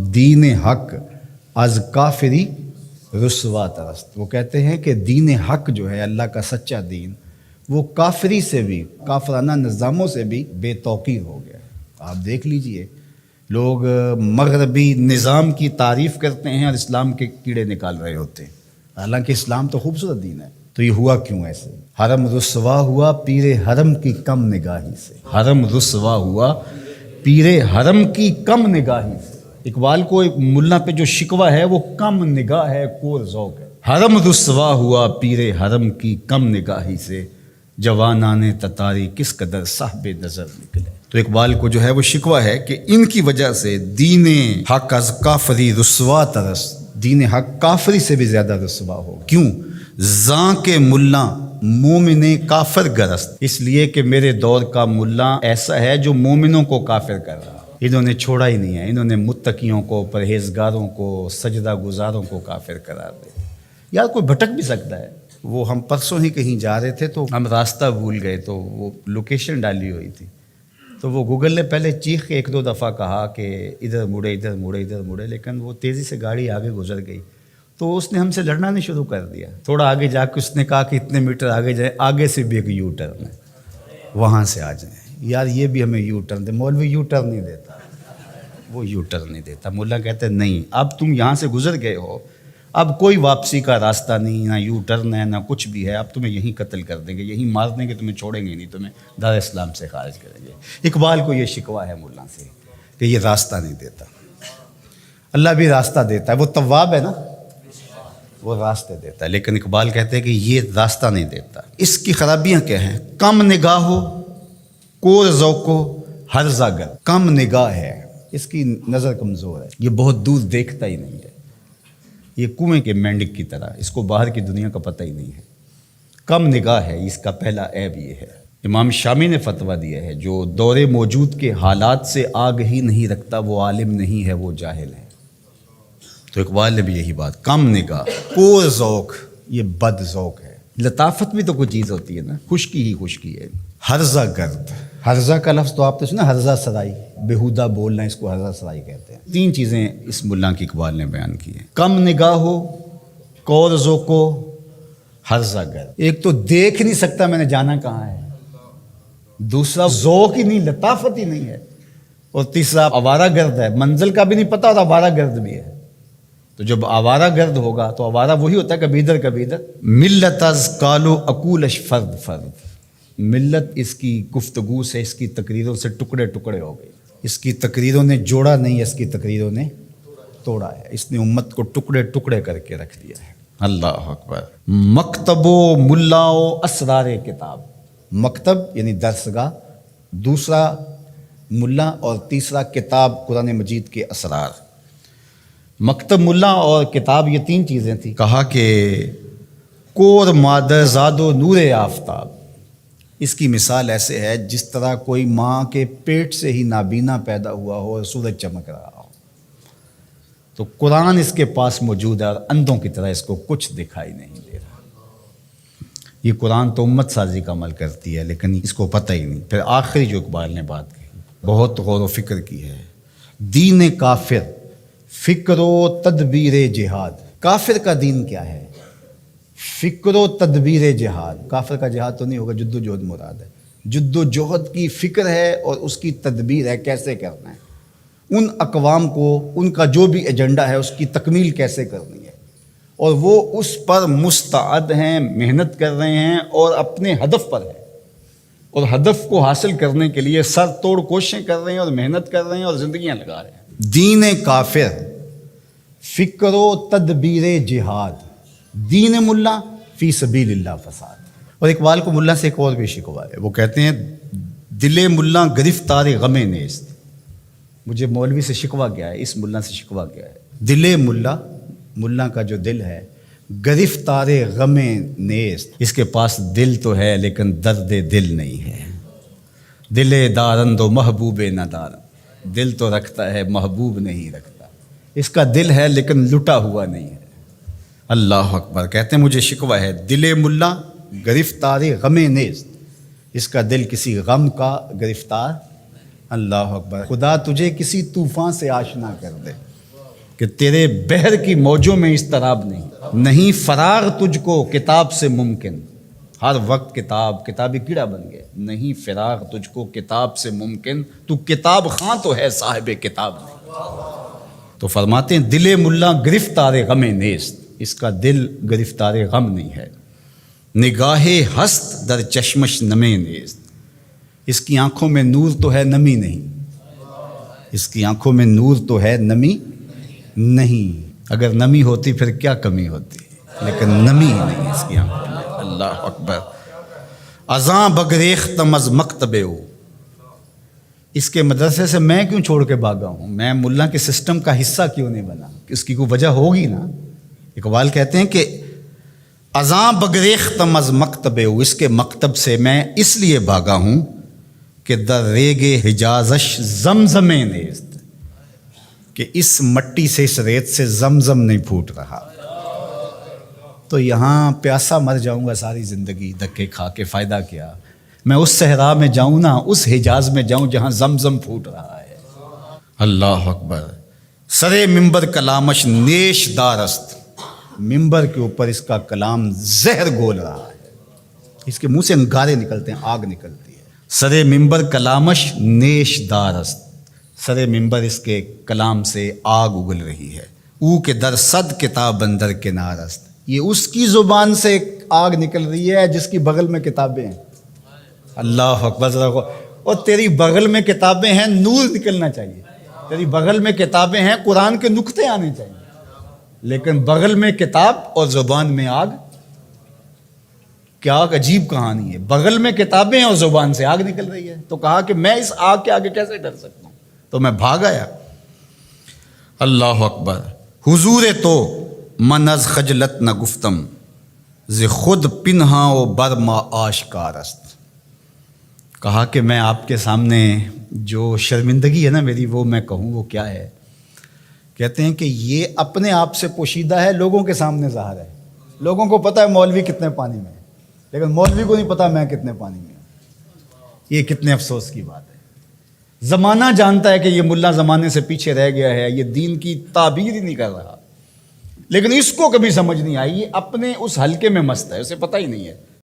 دین حق از کافری رسوا ترست. وہ کہتے ہیں کہ دین حق جو ہے اللہ کا سچا دین وہ کافری سے بھی، کافرانہ نظاموں سے بھی بے توقیر ہو گیا ہے. آپ دیکھ لیجئے، لوگ مغربی نظام کی تعریف کرتے ہیں اور اسلام کے کیڑے نکال رہے ہوتے ہیں، حالانکہ اسلام تو خوبصورت دین ہے. تو یہ ہوا کیوں ایسے؟ حرم رسوا ہوا پیر حرم کی کم نگاہی سے. حرم رسوا ہوا پیر حرم کی کم نگاہی سے. اقبال کو ایک ملا پہ جو شکوہ ہے وہ کم نگاہ ہے، کور ذوق ہے. حرم رسوا ہوا پیر حرم کی کم نگاہی سے، جوانان تتاری کس قدر صاحب نظر نکلے. تو اقبال کو جو ہے وہ شکوہ ہے کہ ان کی وجہ سے دین حق از کافری رسوا ترس، دین حق کافری سے بھی زیادہ رسوا ہو. کیوں؟ زاں کے ملا مومن کافر گرست، اس لیے کہ میرے دور کا ملا ایسا ہے جو مومنوں کو کافر کر رہا. انہوں نے چھوڑا ہی نہیں ہے، انہوں نے متقیوں کو، پرہیزگاروں کو، سجدہ گزاروں کو کافر قرار دے. یار کوئی بھٹک بھی سکتا ہے. وہ ہم پرسوں ہی کہیں جا رہے تھے تو ہم راستہ بھول گئے، تو وہ لوکیشن ڈالی ہوئی تھی، تو وہ گوگل نے پہلے چیخ کے 1-2 دفعہ کہا کہ ادھر مڑے ادھر مڑے ادھر مڑے، لیکن وہ تیزی سے گاڑی آگے گزر گئی. تو اس نے ہم سے لڑنا نہیں شروع کر دیا. تھوڑا آگے جا کے اس نے کہا کہ اتنے میٹر آگے جائیں، آگے سے بھی ایک یو ٹرن ہے، وہاں سے آ جائیں. یار یہ بھی ہمیں یو ٹرن دے. مولوی یو ٹرن نہیں دیتا، وہ یو ٹرن نہیں دیتا. مولا کہتے ہیں نہیں، اب تم یہاں سے گزر گئے ہو، اب کوئی واپسی کا راستہ نہیں، نہ یو ٹرن ہے نہ کچھ بھی ہے. اب تمہیں یہیں قتل کر دیں گے، یہیں مار دیں گے، تمہیں چھوڑیں گے نہیں، تمہیں دار اسلام سے خارج کریں گے. اقبال کو یہ شکوہ ہے مولا سے کہ یہ راستہ نہیں دیتا. اللہ بھی راستہ دیتا ہے، وہ تواب ہے نا، وہ راستے دیتا ہے. لیکن اقبال کہتے ہیں کہ یہ راستہ نہیں دیتا. اس کی خرابیاں کیا ہیں؟ کم نگاہ ہو، کور ذوق ہو، ہرزہ گر. کم نگاہ ہے، اس کی نظر کمزور ہے، یہ بہت دور دیکھتا ہی نہیں ہے. یہ کنویں کے مینڈک کی طرح، اس کو باہر کی دنیا کا پتہ ہی نہیں ہے. کم نگاہ ہے، اس کا پہلا عیب یہ ہے. امام شامی نے فتویٰ دیا ہے جو دور موجود کے حالات سے آگہی نہیں رکھتا وہ عالم نہیں ہے، وہ جاہل ہے. تو اقبال نے بھی یہی بات، کم نگاہ، کور ذوق، یہ بد ذوق ہے. لطافت بھی تو کوئی چیز ہوتی ہے نا، خشکی ہی خشکی ہے. ہرزہ گرد، ہرزہ کا لفظ تو آپ نے سنا، ہرزہ سرائی، بیہودہ بولنا، اس کو ہرزہ سرائی کہتے ہیں. 3 چیزیں اس ملا کی اقبال نے بیان کی ہیں: کم نگاہ ہو، کور ذوق ہو، ہرزہ گرد. ایک تو دیکھ نہیں سکتا میں نے جانا کہاں ہے، دوسرا ذوق ہی نہیں، لطافت ہی نہیں ہے، اور تیسرا آوارہ گرد ہے، منزل کا بھی نہیں پتہ اور آوارہ گرد بھی ہے. تو جب آوارہ گرد ہوگا تو آوارہ وہی ہوتا ہے کبھی ادھر کبھی ادھر. ملت از کالو اکولش فرد فرد، ملت اس کی گفتگو سے، اس کی تقریروں سے ٹکڑے ٹکڑے ہو گئی. اس کی تقریروں نے جوڑا نہیں، اس کی تقریروں نے توڑا ہے. اس نے امت کو ٹکڑے ٹکڑے کر کے رکھ دیا ہے. اللہ اکبر. مکتب و ملا و اسرار کتاب. مکتب یعنی درسگاہ، دوسرا ملا، اور تیسرا کتاب قرآن مجید کے اسرار. مکتب، ملا اور کتاب، یہ 3 چیزیں تھیں. کہا کہ کور مادر زاد و نور آفتاب. اس کی مثال ایسے ہے جس طرح کوئی ماں کے پیٹ سے ہی نابینا پیدا ہوا ہو اور سورج چمک رہا ہو. تو قرآن اس کے پاس موجود ہے اور اندھوں کی طرح اس کو کچھ دکھائی نہیں دے رہا. یہ قرآن تو امت سازی کا عمل کرتی ہے لیکن اس کو پتہ ہی نہیں. پھر آخری جو اقبال نے بات کہی بہت غور و فکر کی ہے: دین کافر فکر و تدبیر جہاد. کافر کا دین کیا ہے؟ فکر و تدبیر جہاد. کافر کا جہاد تو نہیں ہوگا، جد و جہد مراد ہے. جد و جہد کی فکر ہے اور اس کی تدبیر ہے، کیسے کرنا ہے. ان اقوام کو ان کا جو بھی ایجنڈا ہے اس کی تکمیل کیسے کرنی ہے، اور وہ اس پر مستعد ہیں، محنت کر رہے ہیں اور اپنے ہدف پر ہیں، اور ہدف کو حاصل کرنے کے لیے سر توڑ کوششیں کر رہے ہیں اور محنت کر رہے ہیں اور زندگیاں لگا رہے ہیں. دین کافر فکر و تدبیر جہاد، دین ملا فی سبیل اللہ فساد. اور اقبال کو ملا سے ایک اور بھی شکوہ ہے. وہ کہتے ہیں دل ملا گرفتار غم نیست. مجھے مولوی سے شکوہ کیا ہے، اس ملا سے شکوہ کیا ہے؟ دل ملا، ملا کا جو دل ہے، گرفتار غم نیست. اس کے پاس دل تو ہے لیکن درد دل نہیں ہے. دل دارند و محبوب ندارند. دل تو رکھتا ہے، محبوب نہیں رکھتا. اس کا دل ہے لیکن لٹا ہوا نہیں ہے. اللہ اکبر. کہتے ہیں مجھے شکوہ ہے دل ملا گرفتار غم نیست. اس کا دل کسی غم کا گرفتار. اللہ اکبر. خدا تجھے کسی طوفان سے آشنا کر دے. کہ تیرے بحر کی موجوں میں اضطراب نہیں فراغ تجھ کو کتاب سے ممکن، ہر وقت کتابی کیڑا بن گیا، نہیں فراغ تجھ کو کتاب سے ممکن، تو کتاب خاں تو ہے صاحب کتاب نہیں۔ تو فرماتے ہیں دل ملا گرفتار غم نیست، اس کا دل گرفتار غم نہیں ہے، نگاہ ہست در چشمش نمے نیست، اس کی آنکھوں میں نور تو ہے نمی نہیں، اس کی آنکھوں میں نور تو ہے نمی نہیں، اگر نمی ہوتی پھر کیا کمی ہوتی، لیکن نمی ہی نہیں اس کی آنکھوں میں۔ اللہ اکبر۔ ازاں بگریختم از مکتبے ہو، اس کے مدرسے سے میں کیوں چھوڑ کے بھاگا ہوں، میں ملا کے سسٹم کا حصہ کیوں نہیں بنا، اس کی کوئی وجہ ہوگی نا۔ اقبال کہتے ہیں کہ ازاں بگریختم از مکتبے ہو، اس کے مکتب سے میں اس لیے بھاگا ہوں کہ در ریگ حجازش زمزم نیست، کہ اس مٹی سے اس ریت سے زمزم نہیں پھوٹ رہا، تو یہاں پیاسا مر جاؤں گا ساری زندگی دھکے کھا کے، فائدہ کیا، میں اس صحرا میں جاؤں نا، اس حجاز میں جاؤں جہاں زمزم پھوٹ رہا ہے۔ اللہ اکبر۔ سرے ممبر کلامش نیش دارست، ممبر کے اوپر اس کا کلام زہر گول رہا ہے، اس کے منہ سے انگارے نکلتے ہیں، آگ نکلتی ہے۔ سرے ممبر کلامش نیش دارست، سرے ممبر اس کے کلام سے آگ اگل رہی ہے۔ او کے در صد کتاب اندر کنارست، یہ اس کی زبان سے آگ نکل رہی ہے جس کی بغل میں کتابیں ہیں۔ اللہ اکبر۔ اور تیری بغل میں کتابیں ہیں، نور نکلنا چاہیے، تیری بغل میں کتابیں ہیں، قرآن کے نقطے آنے چاہیے، لیکن بغل میں کتاب اور زبان میں آگ، کیا عجیب کہانی ہے، بغل میں کتابیں اور زبان سے آگ نکل رہی ہے۔ تو کہا کہ میں اس آگ کے آگے کیسے ڈر سکتا ہوں، تو میں بھاگ آیا۔ اللہ اکبر۔ حضور تو من از خجلت نہ گفتم، ز خود پنہا و برما آشکار است، کہا کہ میں آپ کے سامنے جو شرمندگی ہے نا میری، وہ میں کہوں وہ کیا ہے۔ کہتے ہیں کہ یہ اپنے آپ سے پوشیدہ ہے، لوگوں کے سامنے ظاہر ہے، لوگوں کو پتہ ہے مولوی کتنے پانی میں ہے، لیکن مولوی کو نہیں پتا میں کتنے پانی میں ہوں۔ یہ کتنے افسوس کی بات ہے۔ زمانہ جانتا ہے کہ یہ ملا زمانے سے پیچھے رہ گیا ہے، یہ دین کی تعبیر ہی نہیں کر رہا، لیکن اس کو کبھی سمجھ نہیں آئی، یہ اپنے اس حلقے میں مست ہے، اسے پتہ ہی نہیں ہے